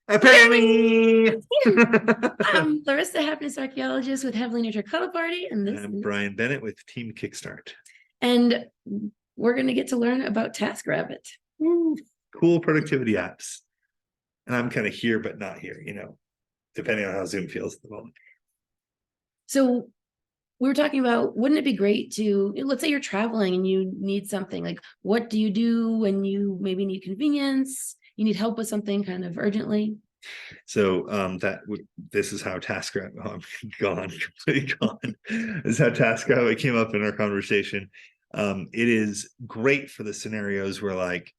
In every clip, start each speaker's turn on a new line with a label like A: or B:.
A: Apparently.
B: I'm Larysa, happiness archaeologist with Heavily Nurtured Cuddle Party, and this
A: I'm
B: is
A: Bryan Bennett with Team Kickstart.
B: and we're going to get to learn about TaskRabbit.
A: Cool productivity apps. And I'm kind of here, but not here, depending on how Zoom feels at the moment.
B: So we were talking about, wouldn't it be great to, let's say you're traveling and you need something, like what do you do when you maybe need convenience, you need help with something kind of urgently?
A: So this is how TaskRabbit, I'm gone, completely gone. This is how TaskRabbit came up in our conversation. It is great for the scenarios where like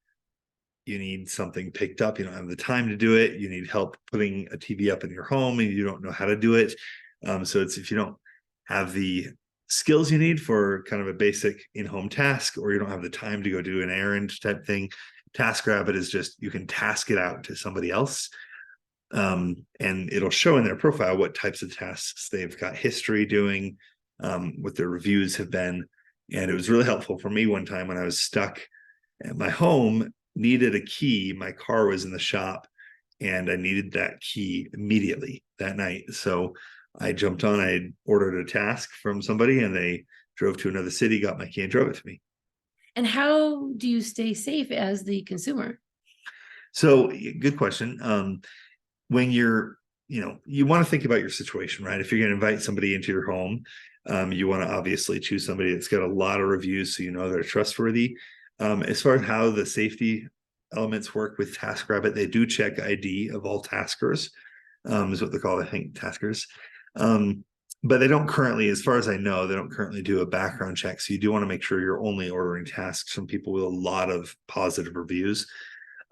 A: you need something picked up, you don't have the time to do it, you need help putting a TV up in your home and you don't know how to do it. So it's if you don't have the skills you need for kind of a basic in-home task, or you don't have the time to go do an errand type thing, TaskRabbit is just, you can task it out to somebody else. And it'll show in their profile what types of tasks they've got history doing, what their reviews have been. And it was really helpful for me one time when I was stuck at my home, needed a key. My car was in the shop and I needed that key immediately that night. So I jumped on, I ordered a task from somebody and they drove to another city, got my key and drove it to me.
B: And how do you stay safe as the consumer?
A: So good question. When you're, you want to think about your situation, right? If you're going to invite somebody into your home, you want to obviously choose somebody that's got a lot of reviews so you know they're trustworthy. As far as how the safety elements work with TaskRabbit, they do check ID of all taskers, is what they call, I think, taskers. But they don't currently, as far as I know, they don't currently do a background check. So you do want to make sure you're only ordering tasks from people with a lot of positive reviews.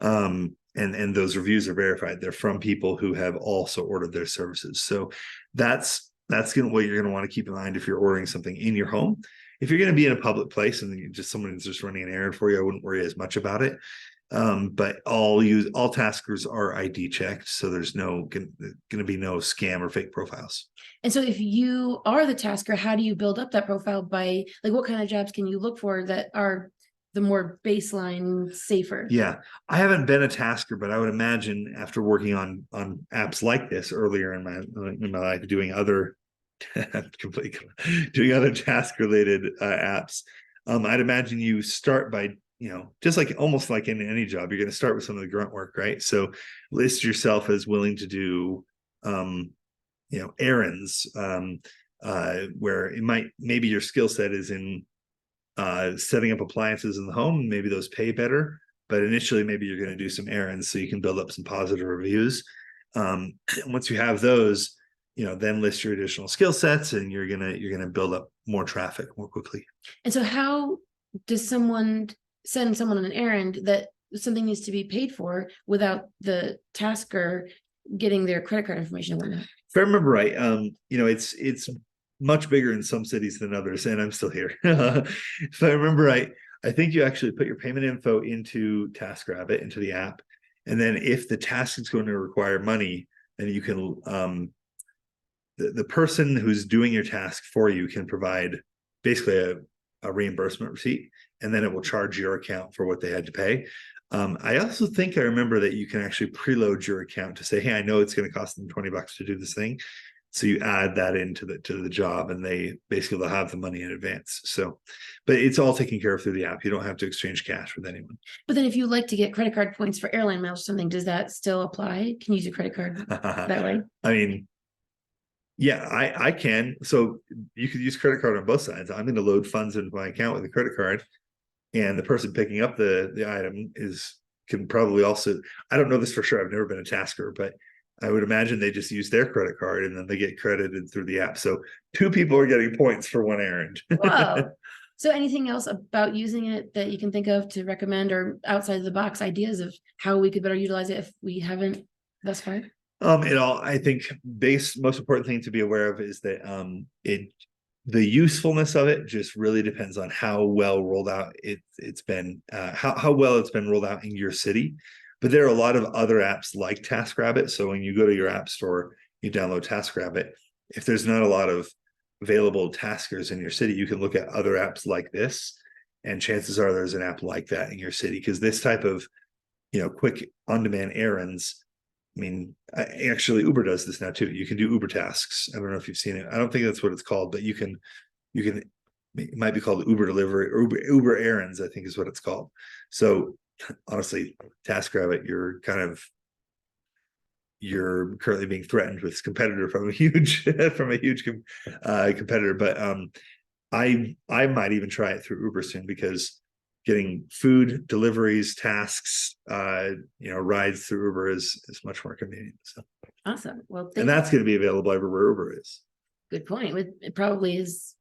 A: And those reviews are verified. They're from people who have also ordered their services. So that's what you're going to want to keep in mind if you're ordering something in your home. If you're going to be in a public place and someone's just running an errand for you, I wouldn't worry as much about it. But all taskers are ID checked, so there's going to be no scam or fake profiles.
B: And so if you are the tasker, how do you build up that profile? By like, what kind of jobs can you look for that are the more baseline safer?
A: Yeah, I haven't been a tasker, but I would imagine after working on apps like this earlier in my life, doing other doing other task related apps, I'd imagine you start by, just like almost like in any job, you're going to start with some of the grunt work, right? So list yourself as willing to do errands, where maybe your skill set is in setting up appliances in the home. Maybe those pay better, but initially maybe you're going to do some errands so you can build up some positive reviews. Once you have those, then list your additional skill sets and you're gonna build up more traffic more quickly.
B: And so how does someone send someone on an errand that something needs to be paid for without the tasker getting their credit card information and whatnot?
A: If I remember right, it's much bigger in some cities than others, and I'm still here. If I remember right, I think you actually put your payment info into TaskRabbit, into the app, and then if the task is going to require money, then you can the person who's doing your task for you can provide basically a reimbursement receipt, and then it will charge your account for what they had to pay. I also think I remember that you can actually preload your account to say, hey, I know it's going to cost them $20 to do this thing. So you add that into the job, and they basically they'll have the money in advance. So, but it's all taken care of through the app. You don't have to exchange cash with anyone.
B: But then if you like to get credit card points for airline miles or something, does that still apply? Can you use your credit card that way?
A: I mean, yeah, I can. So you could use credit card on both sides. I'm going to load funds into my account with a credit card, and the person picking up the item can probably also, I don't know this for sure, I've never been a tasker, but I would imagine they just use their credit card and then they get credited through the app. So two people are getting points for one errand.
B: Whoa. So anything else about using it that you can think of to recommend, or outside of the box ideas of how we could better utilize it if we haven't thus far?
A: I think most important thing to be aware of is that the usefulness of it just really depends on how well rolled out it's been, how well it's been rolled out in your city. But there are a lot of other apps like TaskRabbit. So when you go to your app store, you download TaskRabbit. If there's not a lot of available taskers in your city, you can look at other apps like this, and chances are there's an app like that in your city, because this type of quick on-demand errands mean, actually Uber does this now too. You can do Uber tasks. I don't know if you've seen it. I don't think that's what it's called, but you can, it might be called Uber delivery or Uber errands, I think is what it's called. So honestly, TaskRabbit, you're currently being threatened with competitor from a huge competitor. But I might even try it through Uber soon, because getting food deliveries, tasks, rides through Uber is much more convenient. So,
B: Awesome. Well,
A: and that's going to be available everywhere Uber is.
B: good point. It probably is.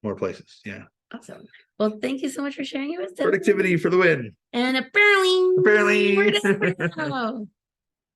A: More places. Yeah.
B: Awesome. Well, thank you so much for sharing your wisdom.
A: Productivity for the win.
B: And apparently,
A: Apparently.
B: we're done for now.